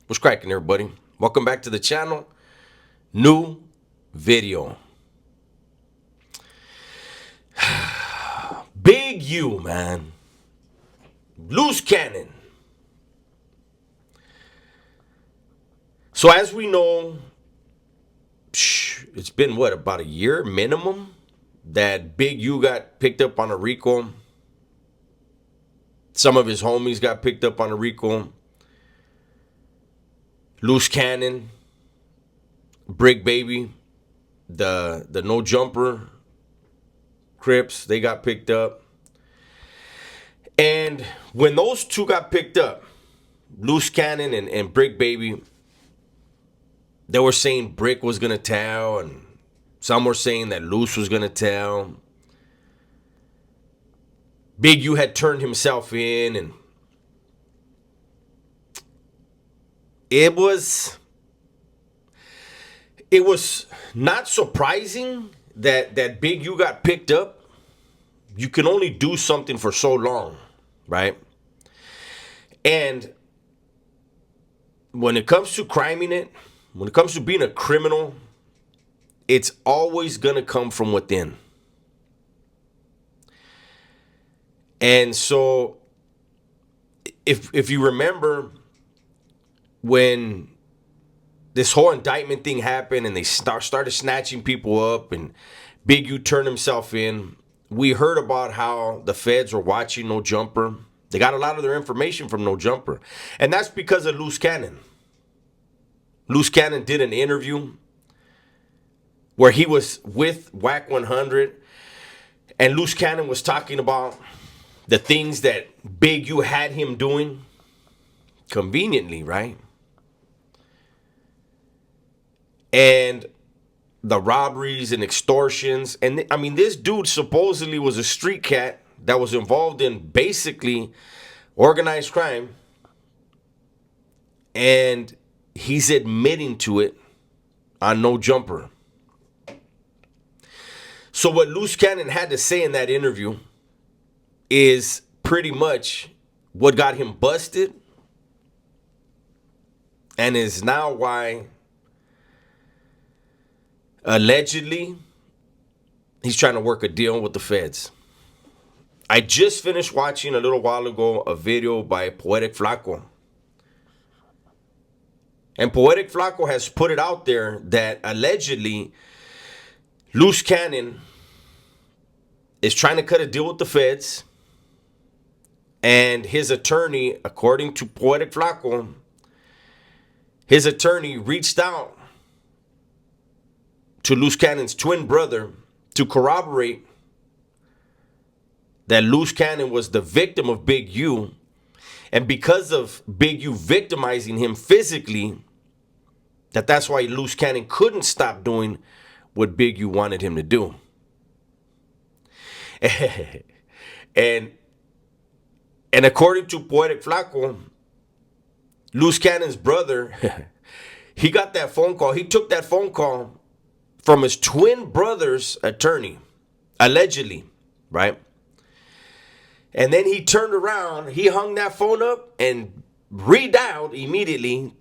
What's cracking, everybody? Welcome back to the channel. New video. Big U, man. Luce Canon. So as we know, it's been what, about a year minimum that Big U got picked up on a RICO. Some of his homies got picked up on a RICO. Luce Canon, Brick Baby, the No Jumper Crips, they got picked up. And when those two got picked up, Luce Canon and Brick Baby, they were saying Brick was gonna tell, and some were saying that Luce was gonna tell. Big U had turned himself in, and it was not surprising that Big U got picked up. You can only do something for so long, right? And when it comes to criming it, when it comes to being a criminal, it's always gonna come from within. And so if you remember when this whole indictment thing happened and they started snatching people up and Big U turned himself in, we heard about how the feds were watching No Jumper. They got a lot of their information from No Jumper. And that's because of Luce Canon. Luce Canon did an interview where he was with Whack 100, and Luce Canon was talking about the things that Big U had him doing conveniently, right? And the robberies and extortions. And I mean, this dude supposedly was a street cat that was involved in basically organized crime. And he's admitting to it on No Jumper. So what Luce Canon had to say in that interview is pretty much what got him busted, and is now why allegedly he's trying to work a deal with the feds. I just finished watching a little while ago a video by Poetic Flaco. And Poetic Flaco has put it out there that allegedly Luce Canon is trying to cut a deal with the feds. And his attorney, according to Poetic Flaco, his attorney reached out to Luce Canon's twin brother to corroborate that Luce Canon was the victim of Big U. And because of Big U victimizing him physically, that's why Luce Canon couldn't stop doing what Big U wanted him to do. And according to Poetic Flaco, Luce Canon's brother, he got that phone call. He took that phone call from his twin brother's attorney, allegedly, right? And then he turned around, he hung that phone up and redialed immediately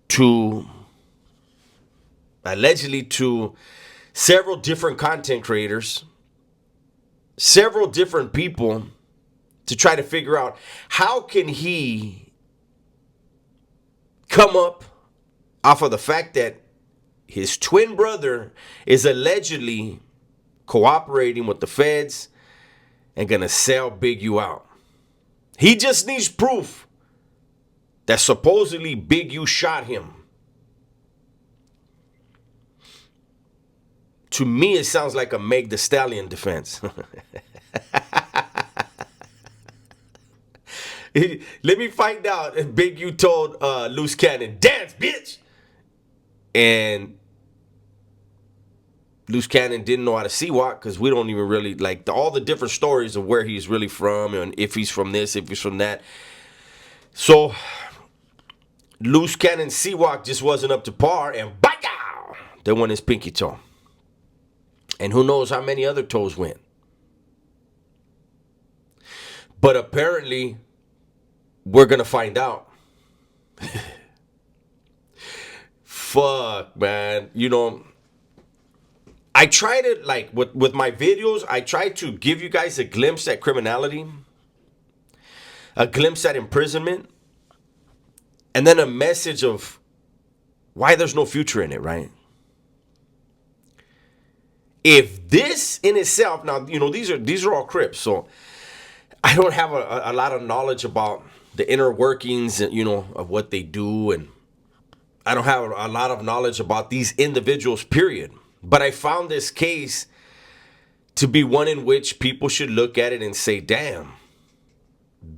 to, allegedly, to several different content creators, several different people, to try to figure out how can he come up off of the fact that his twin brother is allegedly cooperating with the feds and gonna sell Big U out. He just needs proof that supposedly Big U shot him. To me, it sounds like a Meg Thee Stallion defense. Let me find out if Big U told Luce Canon, dance, bitch. And Luce Canon didn't know how to see-walk, because we don't even really, like, all the different stories of where he's really from and if he's from this, if he's from that. So Luce Canon's see-walk just wasn't up to par, and bang! They won his pinky toe. And who knows how many other toes went. But apparently, we're going to find out fuck, man. You know, I try to, like, with my videos, I try to give you guys a glimpse at criminality, a glimpse at imprisonment, and then a message of why there's no future in it, right? If this in itself, now, you know, these are all Crips, so I don't have a lot of knowledge about the inner workings, you know, of what they do, and I don't have a lot of knowledge about these individuals, period. But I found this case to be one in which people should look at it and say, damn,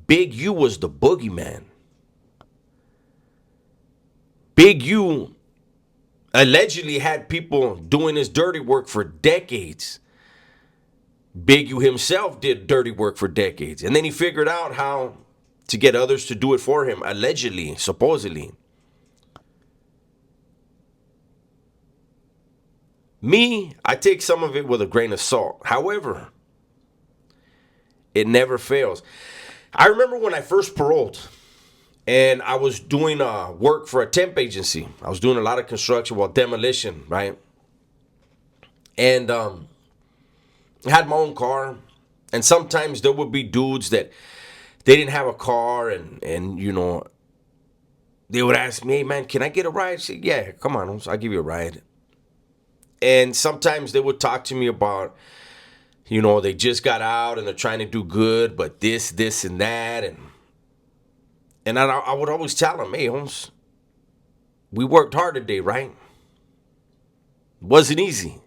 Big U was the boogeyman. Big U allegedly had people doing his dirty work for decades. Big U himself did dirty work for decades. And then he figured out how to get others to do it for him, allegedly, supposedly. Me, I take some of it with a grain of salt. However, it never fails. I remember when I first paroled and I was doing work for a temp agency. I was doing a lot of construction, well, demolition, right? And I had my own car. And sometimes there would be dudes that they didn't have a car, and you know, they would ask me, hey, man, can I get a ride? I said, yeah, come on, I'll give you a ride. And sometimes they would talk to me about, you know, they just got out and they're trying to do good, but this, and that. And I would always tell them, hey, Holmes, we worked hard today, right? It wasn't easy.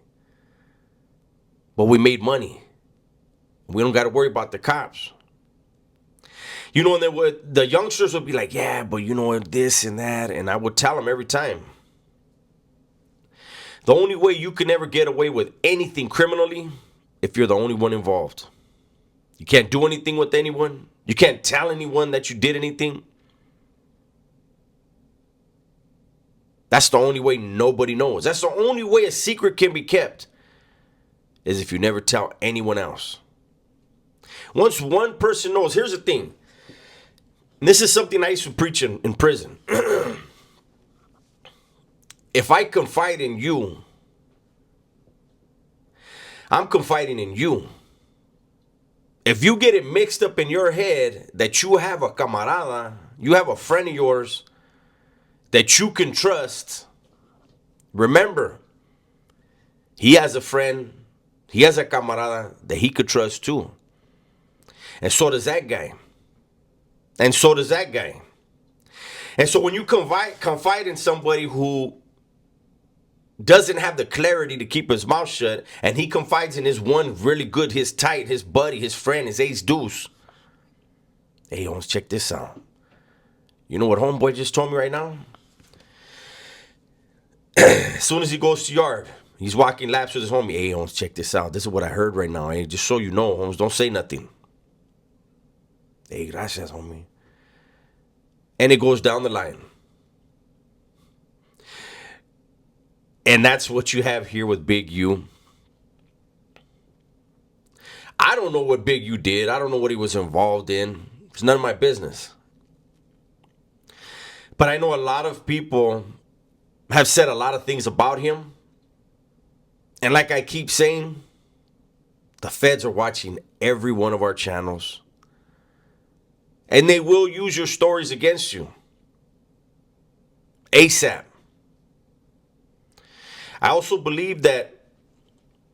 But we made money. We don't got to worry about the cops. You know, and the youngsters would be like, yeah, but you know, this and that. And I would tell them every time, the only way you can ever get away with anything criminally, if you're the only one involved. You can't do anything with anyone. You can't tell anyone that you did anything. That's the only way nobody knows. That's the only way a secret can be kept, is if you never tell anyone else. Once one person knows, here's the thing. And this is something I used to preach in prison. If I confide in you, I'm confiding in you. If you get it mixed up in your head that you have a camarada, you have a friend of yours that you can trust, remember, he has a friend, he has a camarada that he could trust too. And so does that guy. And so does that guy. And so when you confide in somebody who doesn't have the clarity to keep his mouth shut, and he confides in his one really good, his tight, his buddy, his friend, his ace deuce. Hey, Holmes, check this out. You know what homeboy just told me right now? As soon as he goes to yard, he's walking laps with his homie. Hey, Holmes, check this out. This is what I heard right now. Hey, just so you know, Holmes, don't say nothing. Hey, gracias, homie. And it goes down the line. And that's what you have here with Big U. I don't know what Big U did. I don't know what he was involved in. It's none of my business. But I know a lot of people have said a lot of things about him. And like I keep saying, the feds are watching every one of our channels. And they will use your stories against you. ASAP. I also believe that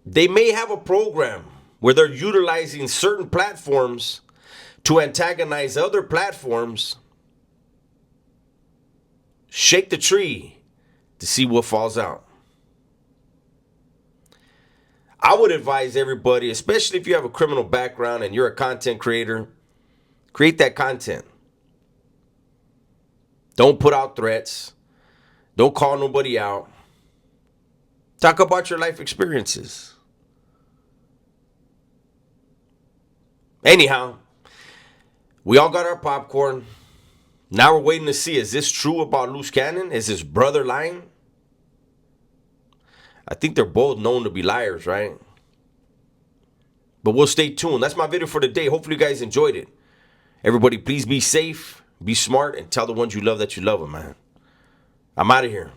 they may have a program where they're utilizing certain platforms to antagonize other platforms. Shake the tree to see what falls out. I would advise everybody, especially if you have a criminal background and you're a content creator, create that content. Don't put out threats. Don't call nobody out. Talk about your life experiences. Anyhow, we all got our popcorn. Now we're waiting to see, is this true about Luce Canon? Is his brother lying? I think they're both known to be liars, right? But we'll stay tuned. That's my video for today. Hopefully you guys enjoyed it. Everybody, please be safe, be smart, and tell the ones you love that you love them, man. I'm out of here.